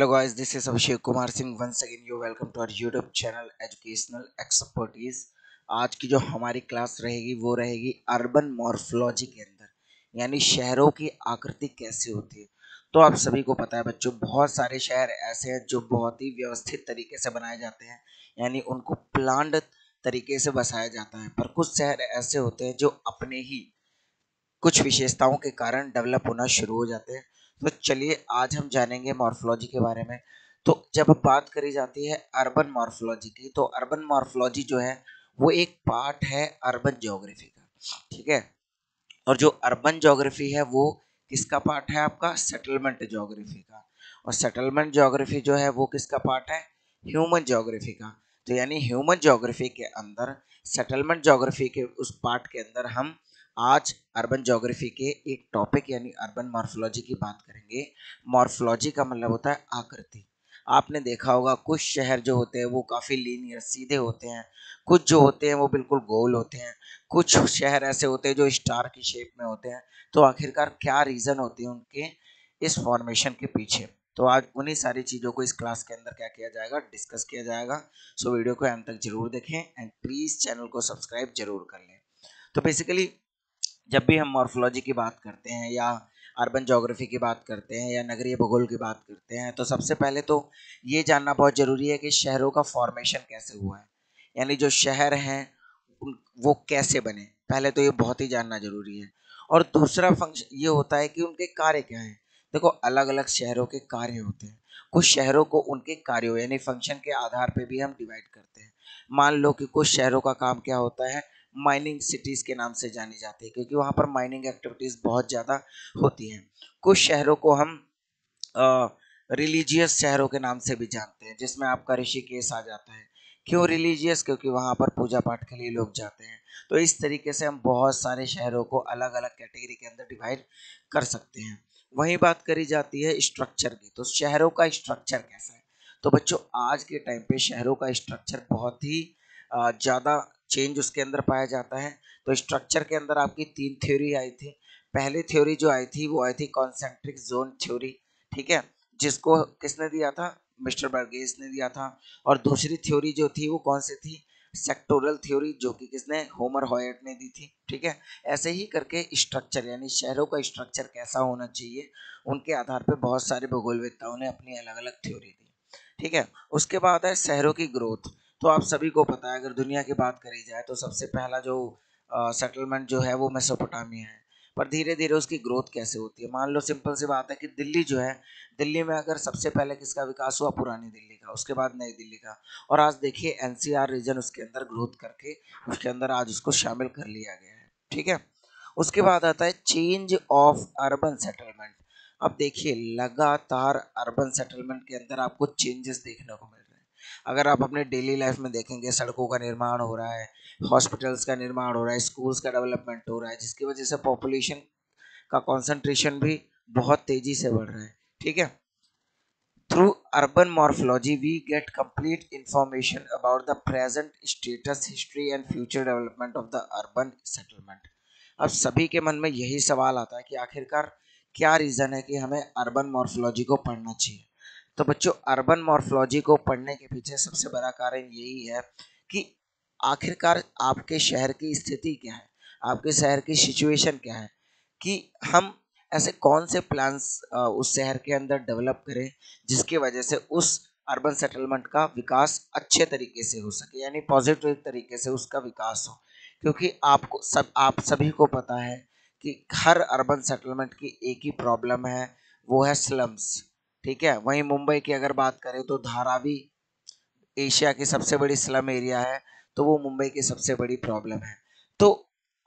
Hello guys, this is Abhishek Kumar Singh. Once again you welcome to our YouTube channel Educational Expertise. आज की जो हमारी class रहेगी वो रहेगी अर्बन मॉर्फोलॉजी के अंदर, यानी शहरों की आकृति कैसे होती है। तो आप सभी को पता है बच्चों, बहुत सारे शहर ऐसे हैं जो बहुत ही व्यवस्थित तरीके से बनाए जाते हैं, यानी उनको प्लान्ड तरीके से बसाया जाता है। पर कुछ शहर ऐसे होते हैं जो अपने ही कुछ विशेषताओं के कारण डेवलप होना शुरू हो जाते हैं। तो चलिए आज हम जानेंगे मॉर्फोलॉजी के बारे में। तो जब बात करी जाती है अर्बन मॉर्फोलॉजी की, तो अर्बन मॉर्फोलॉजी जो है वो एक पार्ट है अर्बन ज्योग्राफी का, ठीक है। और जो अर्बन ज्योग्राफी है वो किसका पार्ट है? आपका सेटलमेंट ज्योग्राफी का। और सेटलमेंट ज्योग्राफी जो है वो किसका पार्ट है? ह्यूमन ज्योग्राफी का। तो यानी ह्यूमन ज्योग्राफी के अंदर सेटलमेंट ज्योग्राफी के उस पार्ट के अंदर हम आज अर्बन ज्योग्राफी के एक टॉपिक यानी अर्बन मॉर्फोलॉजी की बात करेंगे। मॉर्फोलॉजी का मतलब होता है आकृति। आपने देखा होगा कुछ शहर जो होते हैं वो काफी लीनियर सीधे होते हैं, कुछ जो होते हैं वो बिल्कुल गोल होते हैं, कुछ शहर ऐसे होते हैं जो स्टार की शेप में होते हैं। तो आखिरकार क्या रीजन होती है उनके इस फॉर्मेशन के पीछे? तो आज उन्हीं सारी चीजों को इस क्लास के अंदर क्या किया जाएगा, डिस्कस किया जाएगा। सो वीडियो को अंत तक जरूर देखें एंड प्लीज चैनल को सब्सक्राइब जरूर कर लें। तो बेसिकली जब भी हम मॉर्फोलॉजी की बात करते हैं या अर्बन ज्योग्राफी की बात करते हैं या नगरीय भूगोल की बात करते हैं, तो सबसे पहले तो ये जानना बहुत जरूरी है कि शहरों का फॉर्मेशन कैसे हुआ है, यानी जो शहर हैं वो कैसे बने। पहले तो ये बहुत ही जानना जरूरी है। और दूसरा फंक्शन ये होता है कि उनके कार्य क्या हैं। देखो, अलग अलग शहरों के कार्य होते हैं। कुछ शहरों को उनके कार्यों यानी फंक्शन के आधार पे भी हम डिवाइड करते हैं। मान लो कि कुछ शहरों का काम क्या होता है, माइनिंग सिटीज के नाम से जानी जाती है, क्योंकि वहां पर माइनिंग एक्टिविटीज बहुत ज्यादा होती हैं। कुछ शहरों को हम रिलीजियस शहरों के नाम से भी जानते हैं, जिसमें आपका ऋषिकेश आ जाता है। क्यों रिलीजियस? क्योंकि वहां पर पूजा पाठ के लिए लोग जाते हैं। तो इस तरीके से हम बहुत सारे शहरों को अलग अलग कैटेगरी के अंदर डिवाइड कर सकते हैं। वहीं बात करी जाती है स्ट्रक्चर की, तो शहरों का स्ट्रक्चर कैसा है। तो बच्चों, आज के टाइम पे शहरों का स्ट्रक्चर बहुत ही ज़्यादा चेंज उसके अंदर पाया जाता है। तो स्ट्रक्चर के अंदर आपकी तीन थ्योरी आई थी। पहली थ्योरी जो आई थी वो आई थी कॉन्सेंट्रिक जोन थ्योरी, ठीक है, जिसको किसने दिया था? मिस्टर बर्गेस ने दिया था। और दूसरी थ्योरी जो थी वो कौन सी थी? सेक्टोरल थ्योरी, जो कि किसने? होमर हॉयट ने दी थी, ठीक है। ऐसे ही करके स्ट्रक्चर यानी शहरों का स्ट्रक्चर कैसा होना चाहिए, उनके आधार पर बहुत सारे भूगोलवेत्ताओं ने अपनी अलग अलग थ्योरी दी, ठीक है। उसके बाद है शहरों की ग्रोथ। तो आप सभी को पता है, अगर दुनिया की बात करी जाए तो सबसे पहला जो सेटलमेंट जो है वो मेसोपोटामिया है। पर धीरे धीरे उसकी ग्रोथ कैसे होती है? मान लो सिंपल सी बात है कि दिल्ली जो है, दिल्ली में अगर सबसे पहले किसका विकास हुआ? पुरानी दिल्ली का, उसके बाद नई दिल्ली का। और आज देखिए एनसीआर रीजन उसके अंदर ग्रोथ करके उसके अंदर आज उसको शामिल कर लिया गया है, ठीक है। उसके बाद आता है चेंज ऑफ अर्बन सेटलमेंट। अब देखिए लगातार अर्बन सेटलमेंट के अंदर आपको चेंजेस देखने को मिल रहे हैं। अगर आप अपने डेली लाइफ में देखेंगे, सड़कों का निर्माण हो रहा है, हॉस्पिटल्स का निर्माण हो रहा है, स्कूल्स का डेवलपमेंट हो रहा है, जिसकी वजह से पॉपुलेशन का कंसंट्रेशन भी बहुत तेजी से बढ़ रहा है, ठीक है। Through urban morphology we get complete information about the present status, history and future development of the urban settlement. अब सभी के मन में यही सवाल आता है कि आखिरकार क्या रीजन है कि हमें अर्बन मॉर्फोलॉजी को पढ़ना चाहिए। तो बच्चों, अर्बन मॉर्फोलॉजी को पढ़ने के पीछे सबसे बड़ा कारण यही है कि आखिरकार आपके शहर की स्थिति क्या है, आपके शहर की सिचुएशन क्या है, कि हम ऐसे कौन से प्लान्स उस शहर के अंदर डेवलप करें जिसकी वजह से उस अर्बन सेटलमेंट का विकास अच्छे तरीके से हो सके, यानी पॉजिटिव तरीके से उसका विकास हो। क्योंकि आप सभी को पता है कि हर अर्बन सेटलमेंट की एक ही प्रॉब्लम है, वो है स्लम्स, ठीक है। वहीं मुंबई की अगर बात करें तो धारावी एशिया की सबसे बड़ी स्लम एरिया है, तो वो मुंबई की सबसे बड़ी प्रॉब्लम है। तो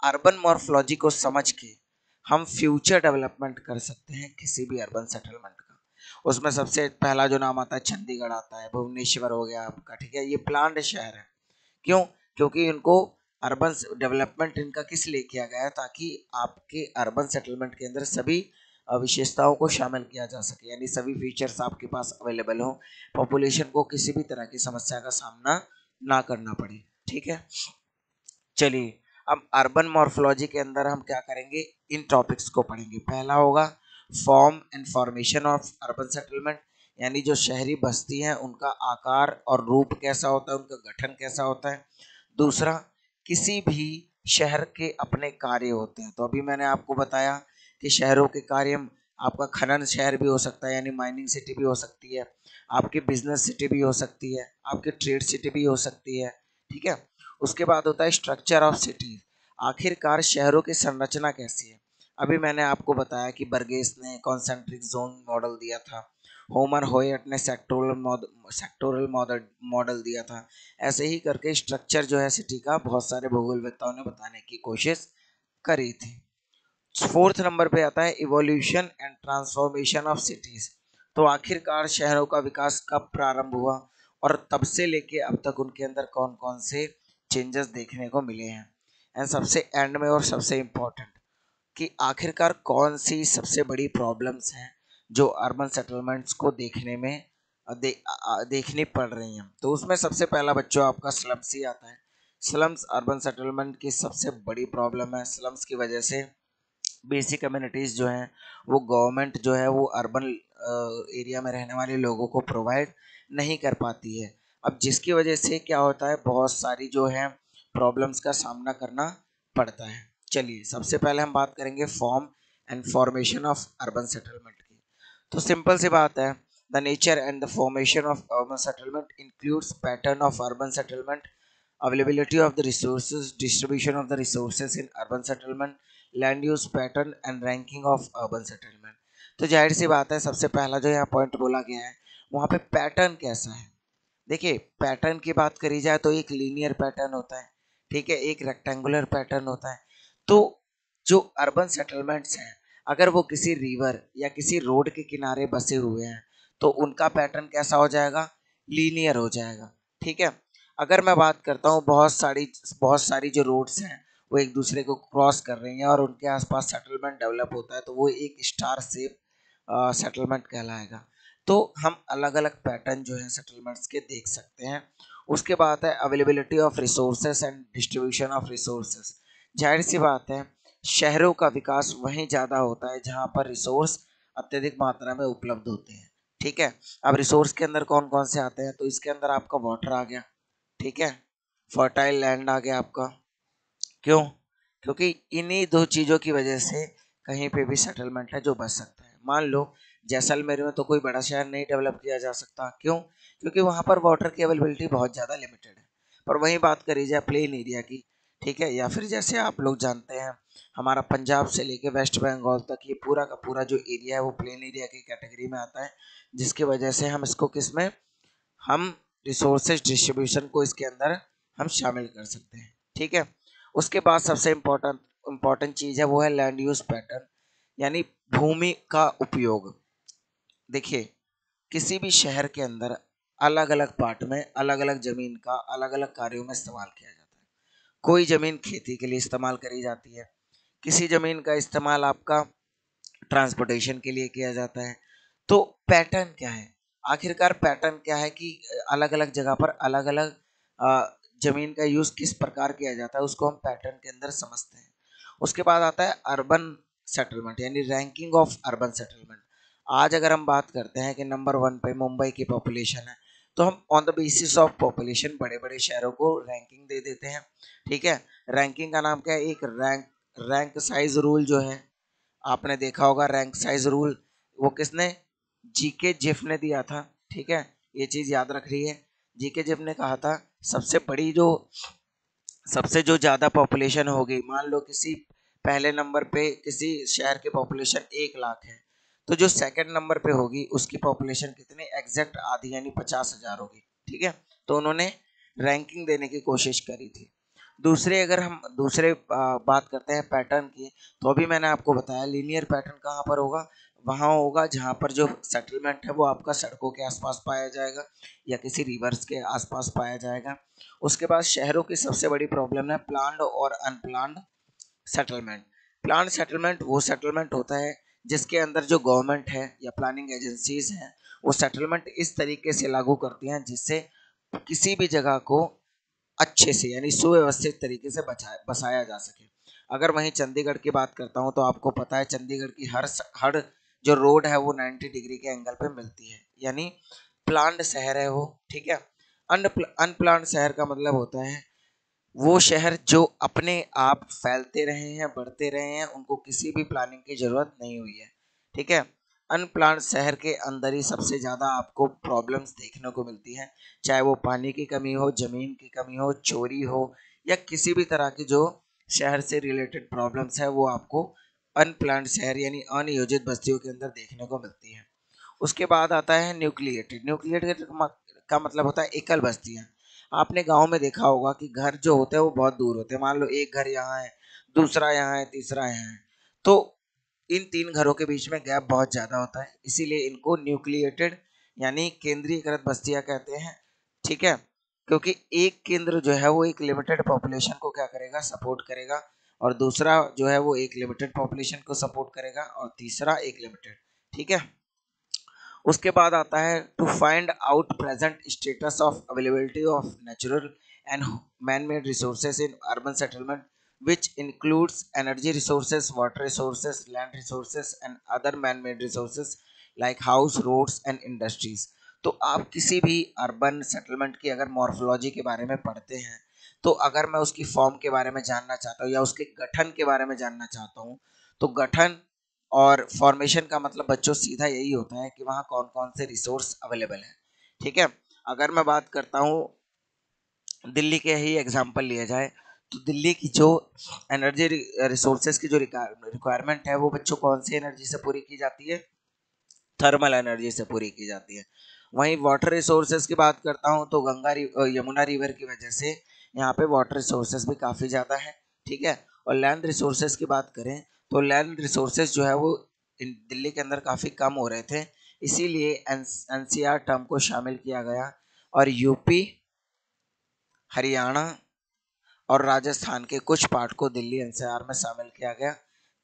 अर्बन मॉर्फोलॉजी को समझ के हम फ्यूचर डेवलपमेंट कर सकते हैं किसी भी अर्बन सेटलमेंट का। उसमें सबसे पहला जो नाम आता है चंडीगढ़ आता है, भुवनेश्वर हो गया आपका, ठीक है। ये प्लान्ड शहर है। क्यों? क्योंकि इनको अर्बन डेवलपमेंट इनका किस लिए किया गया है, ताकि आपके अर्बन सेटलमेंट के अंदर सभी विशेषताओं को शामिल किया जा सके, यानी सभी फीचर्स आपके पास अवेलेबल हो, पॉपुलेशन को किसी भी तरह की समस्या का सामना ना करना पड़े, ठीक है। चलिए, अब अर्बन मॉर्फोलॉजी के अंदर हम क्या करेंगे, इन टॉपिक्स को पढ़ेंगे। पहला होगा form and formation of urban settlement, यानी जो शहरी बस्ती हैं उनका आकार और रूप कैसा होता है, उनका गठन कैसा होता है। दूसरा, किसी भी शहर के अपने कार्य होते हैं। तो अभी मैंने आपको बताया कि शहरों के कार्य, आपका खनन शहर भी हो सकता है यानी माइनिंग सिटी भी हो सकती है, आपकी बिजनेस सिटी भी हो सकती है, आपकी ट्रेड सिटी भी हो सकती है, ठीक है। उसके बाद होता है स्ट्रक्चर ऑफ सिटी, आखिरकार शहरों की संरचना कैसी है। अभी मैंने आपको बताया कि बर्गेस ने कॉन्सेंट्रिक जोन मॉडल दिया था, होमर होयट ने सेक्टोरल मॉडल दिया था। ऐसे ही करके स्ट्रक्चर जो है सिटी का बहुत सारे भूगोलवेत्ताओं ने बताने की कोशिश करी थी। फोर्थ नंबर पे आता है evolution and transformation of cities. तो आखिरकार शहरों का विकास कब प्रारंभ हुआ और तब से लेके अब तक उनके अंदर कौन कौन से चेंजेस देखने को मिले हैं। एंड सबसे एंड में और सबसे इम्पोर्टेंट कि आखिरकार कौन सी सबसे बड़ी प्रॉब्लम्स हैं जो अर्बन सेटलमेंट्स को देखने में देखनी पड़ रही हैं। तो उसमें सबसे पहला बच्चों आपका स्लम्स ही आता है। स्लम्स अर्बन सेटलमेंट की सबसे बड़ी प्रॉब्लम है। स्लम्स की वजह से बेसिक कम्युनिटीज़ जो हैं वो गवर्नमेंट जो है वो अर्बन एरिया में रहने वाले लोगों को प्रोवाइड नहीं कर पाती है। अब जिसकी वजह से क्या होता है, बहुत सारी जो है प्रॉब्लम्स का सामना करना पड़ता है। चलिए सबसे पहले हम बात करेंगे form and formation of urban settlement की। तो सिंपल सी बात है, the nature and the formation of urban settlement includes pattern of urban settlement, availability of the resources, distribution of the resources in urban settlement, land use pattern and ranking of urban settlement. तो जाहिर सी बात है, सबसे पहला जो यहाँ point बोला गया है वहाँ पे पैटर्न कैसा है। देखिए पैटर्न की बात करी जाए तो एक लीनियर पैटर्न होता है, ठीक है, एक रेक्टेंगुलर पैटर्न होता है। तो जो अर्बन सेटलमेंट्स हैं अगर वो किसी रिवर या किसी रोड के किनारे बसे हुए हैं तो उनका पैटर्न कैसा हो जाएगा, लीनियर हो जाएगा, ठीक है। अगर मैं बात करता हूँ बहुत सारी जो रोड्स हैं वो एक दूसरे को क्रॉस कर रही हैं और उनके आसपास सेटलमेंट डेवलप होता है तो वो एक स्टार शेप सेटलमेंट कहलाएगा। तो हम अलग अलग पैटर्न जो है सेटलमेंट्स के देख सकते हैं। उसके बाद है availability of resources and distribution of resources. जाहिर सी बात है शहरों का विकास वहीं ज़्यादा होता है जहाँ पर रिसोर्स अत्यधिक मात्रा में उपलब्ध होते हैं, ठीक है। अब रिसोर्स के अंदर कौन कौन से आते हैं, तो इसके अंदर आपका वाटर आ गया, ठीक है, फर्टाइल लैंड आ गया आपका। क्यों? क्योंकि इन्हीं दो चीज़ों की वजह से कहीं पे भी सेटलमेंट है जो बच सकता है। मान लो जैसलमेर में तो कोई बड़ा शहर नहीं डेवलप किया जा सकता, क्यों? क्योंकि वहाँ पर वाटर की अवेलेबिलिटी बहुत ज़्यादा लिमिटेड है। पर वहीं बात करी जाए प्लेन एरिया की, ठीक है, या फिर जैसे आप लोग जानते हैं हमारा पंजाब से लेके वेस्ट बंगाल तक ये पूरा का पूरा जो एरिया है वो प्लेन एरिया की कैटेगरी में आता है, जिसकी वजह से हम इसको किस में हम रिसोर्सेज डिस्ट्रीब्यूशन को इसके अंदर हम शामिल कर सकते हैं, ठीक है। उसके बाद सबसे इम्पोर्टेंट चीज़ है वो है लैंड यूज पैटर्न, यानी भूमि का उपयोग। देखिए किसी भी शहर के अंदर अलग अलग पार्ट में अलग अलग जमीन का अलग अलग कार्यों में इस्तेमाल किया जाता है। कोई जमीन खेती के लिए इस्तेमाल करी जाती है, किसी जमीन का इस्तेमाल आपका ट्रांसपोर्टेशन के लिए किया जाता है। तो पैटर्न क्या है, आखिरकार पैटर्न क्या है कि अलग अलग जगह पर अलग अलग जमीन का यूज किस प्रकार किया जाता है उसको हम पैटर्न के अंदर समझते हैं। उसके बाद आता है अर्बन सेटलमेंट यानी रैंकिंग ऑफ अर्बन सेटलमेंट। आज अगर हम बात करते हैं कि नंबर 1 पे मुंबई की पॉपुलेशन है तो हम on the basis of population बड़े बड़े शहरों को रैंकिंग दे देते हैं, ठीक है। रैंकिंग का नाम क्या है, एक रैंक साइज रूल जो है, आपने देखा होगा रैंक साइज रूल, वो किसने, जीके जिफ ने दिया था, ठीक है। ये चीज याद रख रही है, जीके जिफ ने कहा था सबसे जो ज्यादा पॉपुलेशन होगी, मान लो किसी पहले नंबर पे किसी शहर की पॉपुलेशन 1 लाख है तो जो सेकंड नंबर पे होगी उसकी पॉपुलेशन कितनी, एग्जैक्ट आधी यानी 50,000 होगी, ठीक है। तो उन्होंने रैंकिंग देने की कोशिश करी थी। दूसरे अगर हम दूसरे बात करते हैं पैटर्न की, तो अभी मैंने आपको बताया लीनियर पैटर्न कहाँ पर होगा, वहाँ होगा जहाँ पर जो सेटलमेंट है वो आपका सड़कों के आसपास पाया जाएगा या किसी रिवर्स के आसपास पाया जाएगा। उसके बाद शहरों की सबसे बड़ी प्रॉब्लम है प्लान्ड और अनप्लान्ड सेटलमेंट। प्लान्ड सेटलमेंट वो सेटलमेंट होता है जिसके अंदर जो गवर्नमेंट है या प्लानिंग एजेंसीज हैं वो सेटलमेंट इस तरीके से लागू करती हैं जिससे किसी भी जगह को अच्छे से यानी सुव्यवस्थित तरीके से बसाया जा सके। अगर वहीं चंडीगढ़ की बात करता हूँ तो आपको पता है चंडीगढ़ की हर जो रोड है वो 90 डिग्री के एंगल पे मिलती है, यानी प्लान्ड शहर है वो, ठीक है। अनप्लान्ड शहर का मतलब होता है वो शहर जो अपने आप फैलते रहे हैं, बढ़ते रहे हैं, उनको किसी भी प्लानिंग की जरूरत नहीं हुई है, ठीक है। अनप्लान्ड शहर के अंदर ही सबसे ज़्यादा आपको प्रॉब्लम्स देखने को मिलती हैं, चाहे वो पानी की कमी हो, ज़मीन की कमी हो, चोरी हो, या किसी भी तरह की जो शहर से रिलेटेड प्रॉब्लम्स है वो आपको अनप्लान्ड शहर यानी अनियोजित बस्तियों के अंदर देखने को मिलती है। उसके बाद आता है न्यूक्लिएटेड। न्यूक्लिएटेड का मतलब होता है एकल बस्तियां। आपने गांव में देखा होगा कि घर जो होते हैं वो बहुत दूर होते हैं, मान लो एक घर यहाँ है, दूसरा यहाँ है, तीसरा यहाँ है, तो इन तीन घरों के बीच में गैप बहुत ज़्यादा होता है, इसीलिए इनको न्यूक्लिएटेड यानी केंद्रीयकृत बस्तियां कहते हैं, ठीक है। क्योंकि एक केंद्र जो है वो एक लिमिटेड पॉपुलेशन को क्या करेगा, सपोर्ट करेगा, और दूसरा जो है वो एक लिमिटेड पॉपुलेशन को सपोर्ट करेगा, और तीसरा एक लिमिटेड, ठीक है। उसके बाद आता है to find out present status of availability of natural and man made resources in urban settlement which includes energy resources, water resources, land resources and other man made resources like house, roads and industries। तो आप किसी भी urban settlement की अगर morphology के बारे में पढ़ते हैं, तो अगर मैं उसकी फॉर्म के बारे में जानना चाहता हूँ या उसके गठन के बारे में जानना चाहता हूँ, तो गठन और फॉर्मेशन का मतलब बच्चों सीधा यही होता है कि वहाँ कौन कौन से रिसोर्स अवेलेबल है, ठीक है। अगर मैं बात करता हूँ दिल्ली के ही एग्जांपल लिया जाए, तो दिल्ली की जो एनर्जी रिसोर्सेज की जो रिक्वायरमेंट है वो बच्चों कौन सी एनर्जी से पूरी की जाती है, थर्मल एनर्जी से पूरी की जाती है। वहीं वाटर रिसोर्सेज की बात करता हूँ तो यमुना रिवर की वजह से यहाँ पे वाटर रिसोर्सेज भी काफ़ी ज़्यादा है, ठीक है। और लैंड रिसोर्सेज की बात करें तो लैंड रिसोर्सेज जो है वो दिल्ली के अंदर काफ़ी कम हो रहे थे, इसीलिए एनसीआर टर्म को शामिल किया गया, और यूपी, हरियाणा और राजस्थान के कुछ पार्ट को दिल्ली एनसीआर में शामिल किया गया,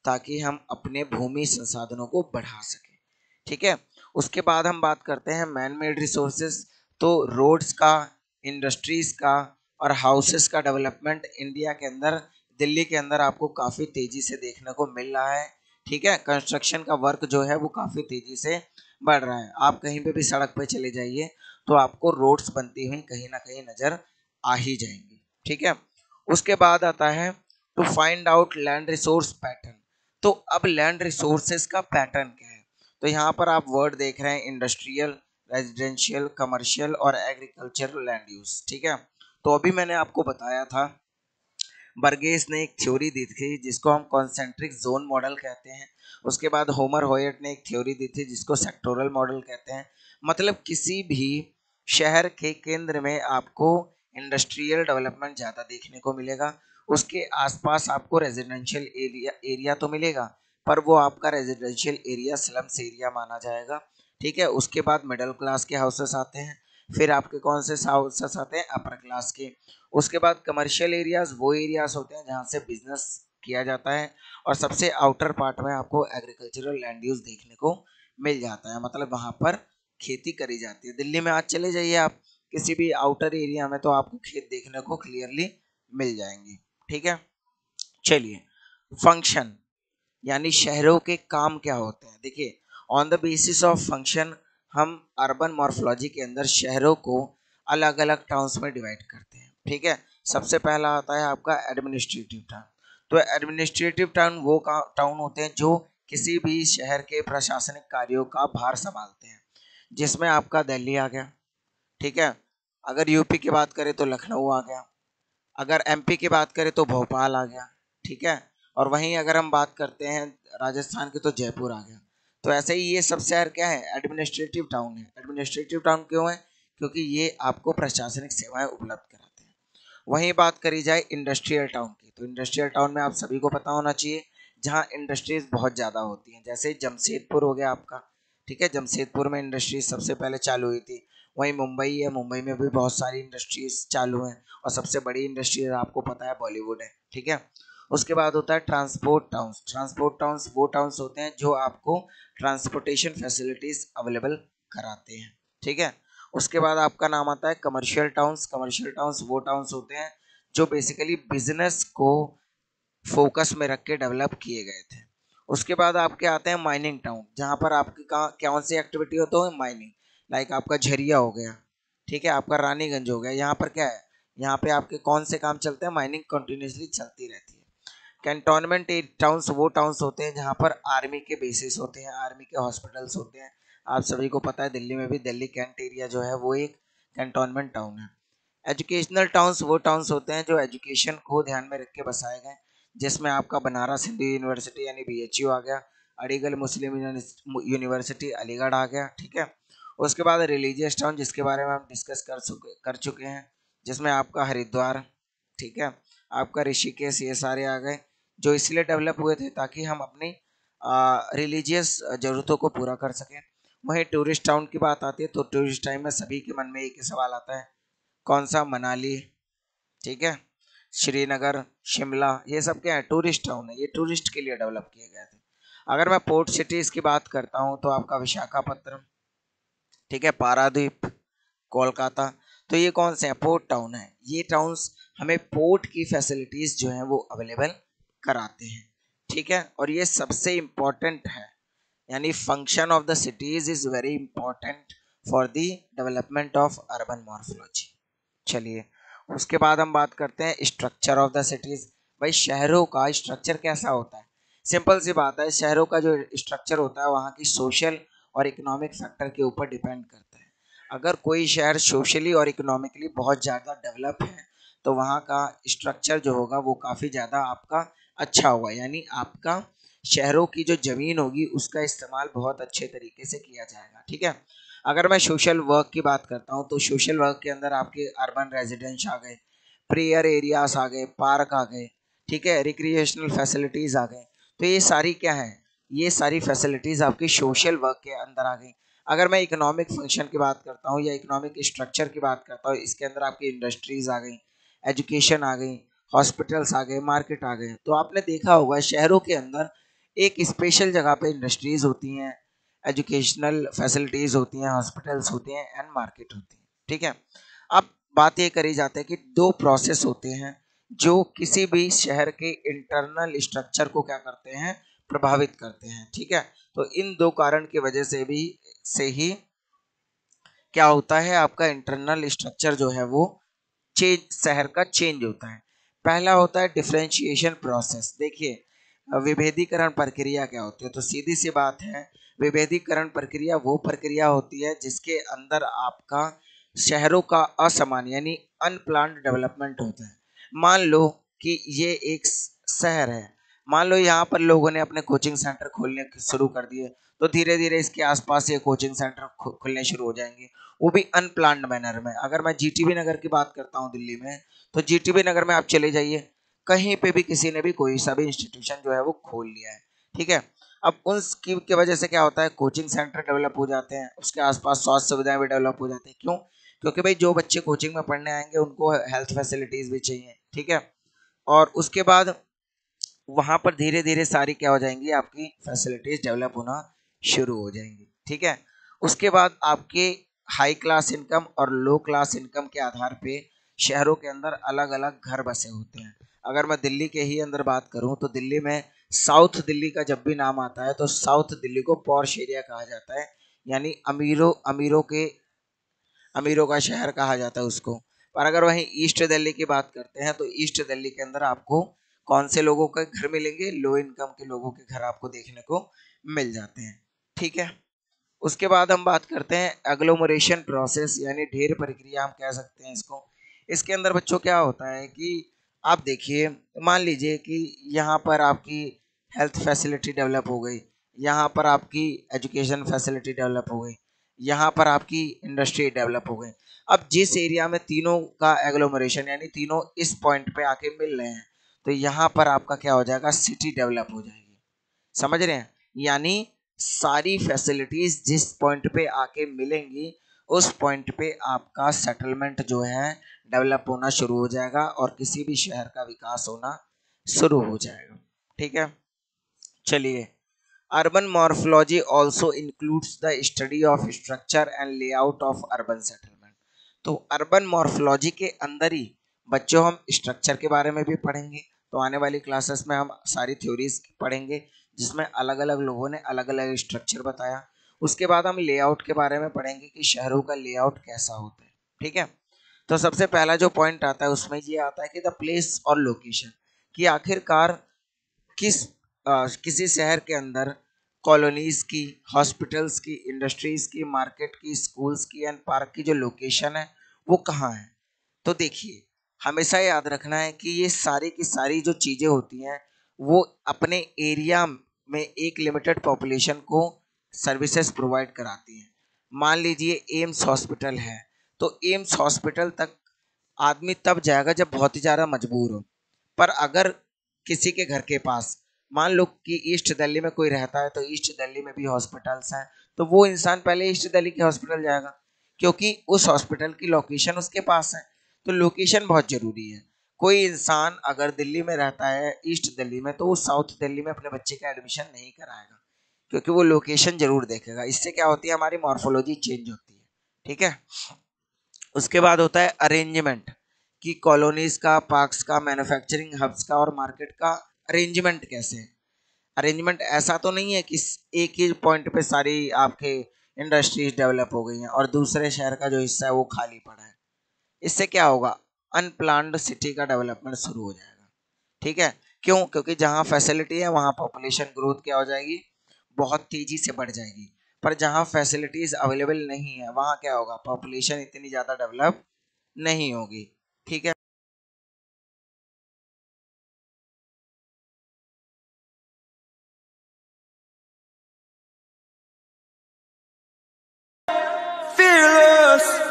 ताकि हम अपने भूमि संसाधनों को बढ़ा सकें, ठीक है। उसके बाद हम बात करते हैं मैन मेड रिसोर्सेज। तो रोड्स का, इंडस्ट्रीज का और हाउसेस का डेवलपमेंट इंडिया के अंदर, दिल्ली के अंदर आपको काफ़ी तेज़ी से देखने को मिल रहा है, ठीक है। कंस्ट्रक्शन का वर्क जो है वो काफ़ी तेज़ी से बढ़ रहा है। आप कहीं पे भी सड़क पे चले जाइए तो आपको रोड्स बनती हुई कहीं ना कहीं नज़र आ ही जाएंगी, ठीक है। उसके बाद आता है to find out land resource pattern. तो अब लैंड रिसोर्सेज का पैटर्न क्या है, तो यहाँ पर आप वर्ड देख रहे हैं इंडस्ट्रियल, रेजिडेंशियल, कमर्शियल और एग्रीकल्चरल लैंड यूज, ठीक है। तो अभी मैंने आपको बताया था, बर्गेस ने एक थ्योरी दी थी जिसको हम कॉन्सेंट्रिक जोन मॉडल कहते हैं। उसके बाद होमर होयट ने एक थ्योरी दी थी जिसको सेक्टोरल मॉडल कहते हैं। मतलब किसी भी शहर के केंद्र में आपको इंडस्ट्रियल डेवलपमेंट ज़्यादा देखने को मिलेगा, उसके आसपास आपको रेजिडेंशियल एरिया तो मिलेगा, पर वो आपका रेजिडेंशियल एरिया स्लम्स एरिया माना जाएगा, ठीक है। उसके बाद मिडिल क्लास के हाउसेस आते हैं, फिर आपके कौन से हाउसेस आते हैं, अपर क्लास के। उसके बाद कमर्शियल एरियाज वो एरियाज होते हैं जहाँ से बिजनेस किया जाता है, और सबसे आउटर पार्ट में आपको एग्रीकल्चरल लैंड यूज देखने को मिल जाता है, मतलब वहाँ पर खेती करी जाती है। दिल्ली में आज चले जाइए आप किसी भी आउटर एरिया में, तो आपको खेत देखने को क्लियरली मिल जाएंगे, ठीक है। चलिए, फंक्शन यानी शहरों के काम क्या होते हैं। देखिए, on the basis of function हम अर्बन मॉर्फोलॉजी के अंदर शहरों को अलग अलग टाउन्स में डिवाइड करते हैं, ठीक है। सबसे पहला आता है आपका एडमिनिस्ट्रेटिव टाउन। तो एडमिनिस्ट्रेटिव टाउन वो टाउन होते हैं जो किसी भी शहर के प्रशासनिक कार्यों का भार संभालते हैं, जिसमें आपका दिल्ली आ गया, ठीक है। अगर यूपी की बात करें तो लखनऊ आ गया, अगर एमपी की बात करें तो भोपाल आ गया, ठीक है। और वहीं अगर हम बात करते हैं राजस्थान की तो जयपुर आ गया। तो ऐसे ही ये सब शहर क्या है, एडमिनिस्ट्रेटिव टाउन है। एडमिनिस्ट्रेटिव टाउन क्यों है, क्योंकि ये आपको प्रशासनिक सेवाएं उपलब्ध कराते हैं। वहीं बात करी जाए इंडस्ट्रियल टाउन की, तो इंडस्ट्रियल टाउन में आप सभी को पता होना चाहिए जहाँ इंडस्ट्रीज बहुत ज़्यादा होती हैं, जैसे जमशेदपुर हो गया आपका, ठीक है। जमशेदपुर में इंडस्ट्रीज सबसे पहले चालू हुई थी। वहीं मुंबई है, मुंबई में भी बहुत सारी इंडस्ट्रीज चालू हैं, और सबसे बड़ी इंडस्ट्री आपको पता है बॉलीवुड है, ठीक है। उसके बाद होता है ट्रांसपोर्ट टाउन्स। ट्रांसपोर्ट टाउन्स वो टाउन्स होते हैं जो आपको ट्रांसपोर्टेशन फैसिलिटीज अवेलेबल कराते हैं, ठीक है। उसके बाद आपका नाम आता है कमर्शियल टाउन्स। कमर्शियल टाउन्स वो टाउन्स होते हैं जो बेसिकली बिजनेस को फोकस में रख के डेवलप किए गए थे। उसके बाद आपके आते हैं माइनिंग टाउन, जहाँ पर आपकी कौन सी एक्टिविटी होती है, माइनिंग। लाइक आपका झरिया हो गया, ठीक है, आपका रानीगंज हो गया, यहाँ पर क्या है, यहाँ पे आपके कौन से काम चलते हैं, माइनिंग कंटिन्यूसली चलती रहती है। कैंटोनमेंट टाउन्स वो टाउन्स होते हैं जहाँ पर आर्मी के बेसिस होते हैं, आर्मी के हॉस्पिटल्स होते हैं। आप सभी को पता है दिल्ली में भी दिल्ली कैंट एरिया जो है वो एक कैंटोनमेंट टाउन है। एजुकेशनल टाउन्स वो टाउन्स होते हैं जो एजुकेशन को ध्यान में रख के बसाए गए, जिसमें आपका बनारस हिंदू यूनिवर्सिटी यानी BHU आ गया, अलीगढ़ मुस्लिम यूनिवर्सिटी अलीगढ़ आ गया, ठीक है। उसके बाद रिलीजियस टाउन जिसके बारे में हम डिस्कस कर चुके हैं, जिसमें आपका हरिद्वार, ठीक है, आपका ऋषिकेश, ये सारे आ गए, जो इसलिए डेवलप हुए थे ताकि हम अपनी रिलीजियस ज़रूरतों को पूरा कर सकें। वहीं टूरिस्ट टाउन की बात आती है तो टूरिस्ट टाइम में सभी के मन में एक ही सवाल आता है, कौन सा, मनाली, ठीक है, श्रीनगर, शिमला, ये सब क्या है, टूरिस्ट टाउन है, ये टूरिस्ट के लिए डेवलप किए गए थे। अगर मैं पोर्ट सिटीज़ की बात करता हूँ तो आपका विशाखापट्टनम, ठीक है, पारादीप, कोलकाता, तो ये कौन से हैं, पोर्ट टाउन है। ये टाउन्स हमें पोर्ट की फैसिलिटीज़ जो हैं वो अवेलेबल कराते हैं, ठीक है, और ये सबसे इम्पोर्टेंट है, यानी function of the cities is very important for the development of urban morphology. चलिए, उसके बाद हम बात करते हैं स्ट्रक्चर ऑफ द सिटीज़। भाई शहरों का स्ट्रक्चर कैसा होता है, सिंपल सी बात है, शहरों का जो स्ट्रक्चर होता है वहाँ की सोशल और इकोनॉमिक फैक्टर के ऊपर डिपेंड करता है। अगर कोई शहर सोशली और इकोनॉमिकली बहुत ज़्यादा डेवलप है तो वहाँ का स्ट्रक्चर जो होगा वो काफ़ी ज़्यादा आपका अच्छा होगा, यानी आपका शहरों की जो ज़मीन होगी उसका इस्तेमाल बहुत अच्छे तरीके से किया जाएगा, ठीक है। अगर मैं सोशल वर्क की बात करता हूँ तो सोशल वर्क के अंदर आपके अर्बन रेजिडेंस आ गए, प्रेयर एरियाज आ गए, पार्क आ गए, ठीक है, रिक्रिएशनल फैसिलिटीज़ आ गए। तो ये सारी क्या है, ये सारी फैसिलिटीज़ आपकी सोशल वर्क के अंदर आ गई। अगर मैं इकोनॉमिक फंक्शन की बात करता हूँ या इकोनॉमिक स्ट्रक्चर की बात करता हूँ, इसके अंदर आपकी इंडस्ट्रीज़ आ गई, एजुकेशन आ गई, हॉस्पिटल्स आ गए, मार्केट आ गए। तो आपने देखा होगा शहरों के अंदर एक स्पेशल जगह पे इंडस्ट्रीज़ होती हैं, एजुकेशनल फैसिलिटीज़ होती हैं, हॉस्पिटल्स होते हैं एंड मार्केट होती है, ठीक है। अब बात ये करी जाती है कि दो प्रोसेस होते हैं जो किसी भी शहर के इंटरनल स्ट्रक्चर को क्या करते हैं, प्रभावित करते हैं, ठीक है। तो इन दो कारण की वजह से ही क्या होता है, आपका इंटरनल स्ट्रक्चर जो है वो चेंज, शहर का चेंज होता है। पहला होता है डिफरेंशिएशन प्रोसेस। देखिए विभेदीकरण प्रक्रिया क्या होती है, तो सीधी सी बात है, विभेदीकरण प्रक्रिया वो प्रक्रिया होती है जिसके अंदर आपका शहरों का असमान यानी अनप्लान्ड डेवलपमेंट होता है। मान लो कि ये एक शहर है, मान लो यहाँ पर लोगों ने अपने कोचिंग सेंटर खोलने शुरू कर दिए, तो धीरे धीरे इसके आसपास ये कोचिंग सेंटर खुलने शुरू हो जाएंगे, वो भी अनप्लान्ड मैनर में। अगर मैं GTB नगर की बात करता हूँ दिल्ली में, तो GTB नगर में आप चले जाइए, कहीं पे भी किसी ने भी कोई सा भी इंस्टीट्यूशन जो है वो खोल लिया है, ठीक है। अब उसकी की वजह से क्या होता है, कोचिंग सेंटर डेवलप हो जाते हैं, उसके आसपास स्वास्थ्य सुविधाएं भी डेवलप हो जाती हैं। क्यों? क्योंकि भाई जो बच्चे कोचिंग में पढ़ने आएंगे उनको हेल्थ फैसिलिटीज भी चाहिए, ठीक है। और उसके बाद वहां पर धीरे धीरे सारी क्या हो जाएंगी, आपकी फैसिलिटीज डेवलप होना शुरू हो जाएंगी, ठीक है। उसके बाद आपके हाई क्लास इनकम और लो क्लास इनकम के आधार पे शहरों के अंदर अलग अलग घर बसे होते हैं। अगर मैं दिल्ली के ही अंदर बात करूं तो दिल्ली में साउथ दिल्ली का जब भी नाम आता है तो साउथ दिल्ली को पॉश एरिया कहा जाता है, यानी अमीरों का शहर कहा जाता है उसको। पर अगर वहीं ईस्ट दिल्ली की बात करते हैं तो ईस्ट दिल्ली के अंदर आपको कौन से लोगों के घर मिलेंगे, लो इनकम के लोगों के घर आपको देखने को मिल जाते हैं, ठीक है। उसके बाद हम बात करते हैं एग्लोमरेशन प्रोसेस, यानी ढेर प्रक्रिया हम कह सकते हैं इसको। इसके अंदर बच्चों क्या होता है कि आप देखिए, मान लीजिए कि यहाँ पर आपकी हेल्थ फैसिलिटी डेवलप हो गई, यहाँ पर आपकी एजुकेशन फैसिलिटी डेवलप हो गई, यहाँ पर आपकी इंडस्ट्री डेवलप हो गई। अब जिस एरिया में तीनों का एग्लोमरेशन यानी तीनों इस पॉइंट पे आके मिल रहे हैं, तो यहाँ पर आपका क्या हो जाएगा, सिटी डेवलप हो जाएगी। समझ रहे हैं, यानी सारी फैसिलिटीज जिस पॉइंट पे आके मिलेंगी उस पॉइंट पे आपका सेटलमेंट जो है डेवलप होना शुरू हो जाएगा और किसी भी शहर का विकास होना शुरू हो जाएगा, ठीक है। चलिए, urban morphology also includes the study of structure and layout of urban settlement. तो अर्बन मॉर्फोलॉजी के अंदर ही बच्चों हम स्ट्रक्चर के बारे में भी पढ़ेंगे, तो आने वाली क्लासेस में हम सारी थ्योरीज पढ़ेंगे जिसमें अलग अलग लोगों ने अलग अलग स्ट्रक्चर बताया। उसके बाद हम लेआउट के बारे में पढ़ेंगे कि शहरों का लेआउट कैसा होता है। ठीक है, तो सबसे पहला जो पॉइंट आता है उसमें ये आता है कि द प्लेस और लोकेशन, कि आखिरकार किसी शहर के अंदर कॉलोनीज की, हॉस्पिटल्स की, इंडस्ट्रीज की, मार्केट की, स्कूल्स की एंड पार्क की जो लोकेशन है वो कहाँ है। तो देखिए, हमेशा याद रखना है कि ये सारी की सारी जो चीज़ें होती हैं वो अपने एरिया में एक लिमिटेड पॉपुलेशन को सर्विसेज प्रोवाइड कराती हैं। मान लीजिए एम्स हॉस्पिटल है, तो एम्स हॉस्पिटल तक आदमी तब जाएगा जब बहुत ही ज़्यादा मजबूर हो। पर अगर किसी के घर के पास, मान लो कि ईस्ट दिल्ली में कोई रहता है, तो ईस्ट दिल्ली में भी हॉस्पिटल्स हैं, तो वो इंसान पहले ईस्ट दिल्ली के हॉस्पिटल जाएगा क्योंकि उस हॉस्पिटल की लोकेशन उसके पास है। तो लोकेशन बहुत ज़रूरी है। कोई इंसान अगर दिल्ली में रहता है, ईस्ट दिल्ली में, तो वो साउथ दिल्ली में अपने बच्चे का एडमिशन नहीं कराएगा क्योंकि वो लोकेशन जरूर देखेगा। इससे क्या होती है, हमारी मॉर्फोलॉजी चेंज होती है। ठीक है, उसके बाद होता है अरेंजमेंट, कि कॉलोनीज का, पार्क्स का, मैन्युफैक्चरिंग हब्स का और मार्केट का अरेंजमेंट कैसे है। अरेंजमेंट ऐसा तो नहीं है कि एक ही पॉइंट पे सारी आपके इंडस्ट्रीज डेवलप हो गई हैं और दूसरे शहर का जो हिस्सा है वो खाली पड़ा है। इससे क्या होगा, अनप्लान्ड सिटी का डेवलपमेंट शुरू हो जाएगा। ठीक है, क्यों? क्योंकि जहाँ फैसिलिटी है वहाँ पॉपुलेशन ग्रोथ क्या हो जाएगी, बहुत तेजी से बढ़ जाएगी। पर जहाँ फैसिलिटीज अवेलेबल नहीं है वहाँ क्या होगा, पॉपुलेशन इतनी ज़्यादा डेवलप नहीं होगी। ठीक है, Fearless.